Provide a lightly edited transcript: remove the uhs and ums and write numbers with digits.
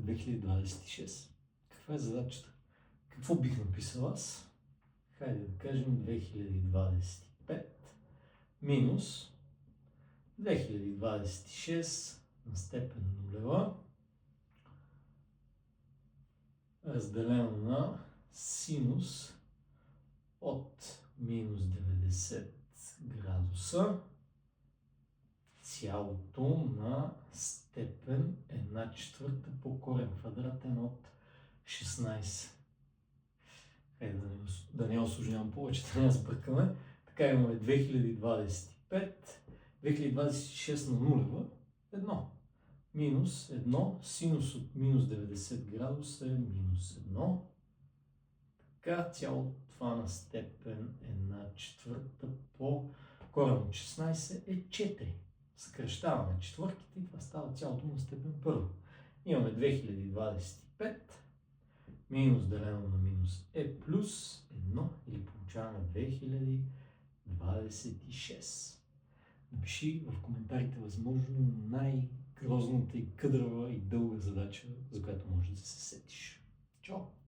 2026. Каква е задачата? Какво бих написал аз? Хайде да кажем 2025 минус 2026 на степен нулева разделено на синус от минус 90 градуса цялото на степен 1/4 по корен квадратен от 16. Хайде да не осложнявам повече, да не сбъркаме. Така имаме 2025, 2026 на нулева, 1. Минус 1, синус от минус 90 градуса е минус 1. Така, цялото това на степен 1/4 по корен от 16 е 4. Съкращаваме четвърките и това става цялото на степен 1. Имаме 2025 минус делено на минус е плюс 1 или получаваме 2026. Напиши в коментарите възможно най-грозната и къдрава и дълга задача, за която можеш да се сетиш. Чао!